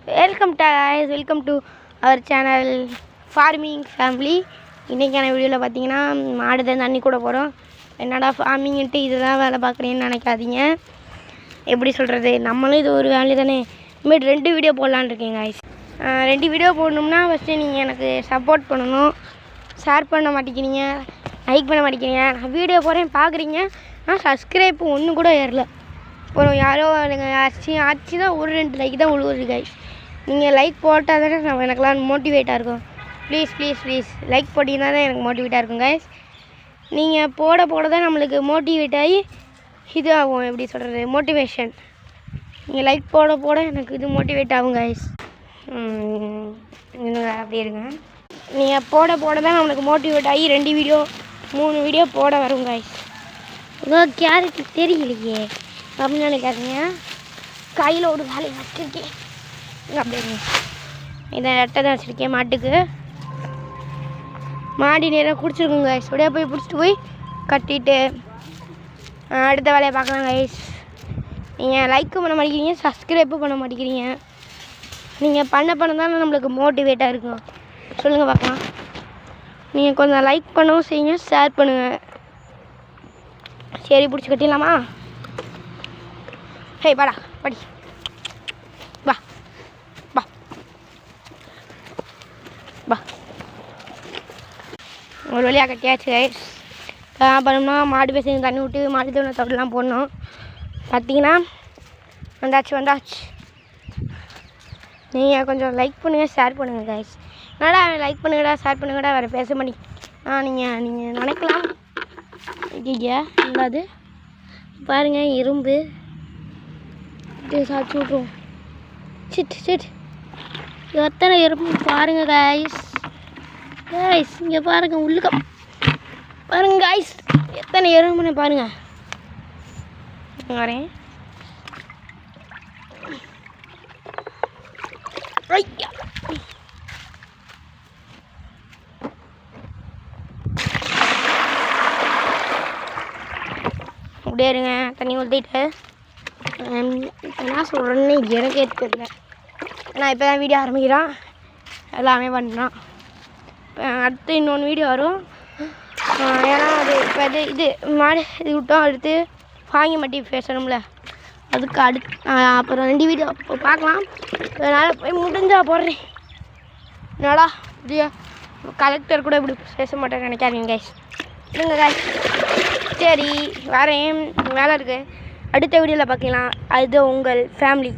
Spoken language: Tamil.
Welcome to our channel farming family. இன்றைக்கான வீடியோவில் பார்த்தீங்கன்னா மாடு தான் தண்ணி கூட போகிறோம். என்னடா ஃபார்மிங்ன்ட்டு இதுதான் வேலை பார்க்குறேன்னு நினைக்காதீங்க. எப்படி சொல்கிறது, நம்மளும் இது ஒரு வேலை தானே. இனிமேல் 2 வீடியோ போடலான்னு இருக்கேங்க guys. 2 வீடியோ போடணும்னா ஃபஸ்ட்டு நீங்கள் எனக்கு சப்போர்ட் பண்ணணும். ஷேர் பண்ண மாட்டேங்கிறீங்க, லைக் பண்ண மாட்டேங்கிறீங்க. நான் வீடியோ போகிறேன் பார்க்குறீங்க, ஆனால் சப்ஸ்கிரைப் ஒன்று கூட ஏறல. அப்புறம் யாரோ ஆச்சு தான் ஒரு 2 லைக் தான் விழுவுது guys. நீங்கள் லைக் போட்டால் தானே எனக்குலாம் மோட்டிவேட்டாக இருக்கும். ப்ளீஸ் லைக் போட்டிங்கன்னா தான் எனக்கு மோட்டிவேட்டாக இருக்கும் கைஸ். நீங்கள் போட தான் நம்மளுக்கு மோட்டிவேட் ஆகி இது ஆகும். எப்படி சொல்கிறது, மோட்டிவேஷன். நீங்கள் லைக் போட எனக்கு இது மோட்டிவேட் ஆகும் கைஸ். அப்படி இருங்க. நீங்கள் போட தான் நம்மளுக்கு மோட்டிவேட் ஆகி 2 வீடியோ 3 வீடியோ போட வரும் கைஸ். ஏதோ கேரட் தெரியலையே அப்படின்னு நினைக்காதீங்க. கையில் ஒரு வேலையை வச்சுருக்கேன். அப்படிங்க இதை ரெட்டை தான் வச்சுருக்கேன். மாட்டுக்கு மாடி நேரம் குடிச்சிருக்குங்க கைஸ். அப்படியே போய் பிடிச்சிட்டு போய் கட்டிட்டு அடுத்த வேலையை பார்க்கலாம் கைஸ். நீங்கள் லைக்கும் பண்ண மாட்டேங்கிறீங்க, சப்ஸ்கிரைப்பும் பண்ண மாட்டேங்கிறீங்க. நீங்கள் பண்ண தானே நம்மளுக்கு மோட்டிவேட்டாக இருக்கும். சொல்லுங்கள் பார்க்கலாம். நீங்கள் கொஞ்சம் லைக் பண்ணவும் செய்யுங்க, ஷேர் பண்ணுங்கள். சரி, பிடிச்சி கட்டிடலாமா? ஹே வாடா படி வா வா வா. ஒரு வழியாக கட்டியாச்சு கைஸ். பண்ணோம்னா மாடு பேசி தண்ணி விட்டு மாடு தோணை தவிடலாம் போடணும். பார்த்தீங்கன்னா வந்தாச்சு. நீங்கள் கொஞ்சம் லைக் பண்ணுங்கள், ஷேர் பண்ணுங்கள் கைஸ். என்னடா லைக் பண்ணுங்கடா, ஷேர் பண்ணுங்கடா, வேறு பேச மாட்டேங்க. நீங்கள் நினைக்கலாம் ஐயா என்னது பாருங்கள், இரும்பு சாச்சு விட்ருவோம். சிட் எத்தனை எறும்பு பாருங்கள் கைஸ். இங்கே பாருங்கள், உள்ளுக்க பாருங்கள் கைஸ், எத்தனை எறும்புன்னு பாருங்கள். வரேன். ஐயா அப்படியே இருங்க. தண்ணி ஊற்றிட்டு என்ன சொல்கிறேன்னு எனக்கு தெரியல. நான் இப்போ தான் வீடியோ ஆரம்பிக்கிறான், எல்லாமே பண்ணுறான். அடுத்து இன்னொன்று வீடியோ வரும். ஏன்னா அது இப்போ இது மாடு இது விட்டோம். அடுத்து வாங்கி மட்டி பேசணும்ல, அதுக்கு அப்புறம் 2 வீடியோ பார்க்கலாம். அதனால் போய் முடிஞ்சால் போடுறேன். என்னடா புதிய கலெக்டர் கூட இப்படி பேச மாட்டேன்னு நினைக்காதீங்க கைஸ். இல்லைங்க கைஸ். சரி வரேன், வேலை இருக்குது. அடுத்த வீடியோவில் பார்க்கலாம். அது உங்கள் ஃபேமிலி.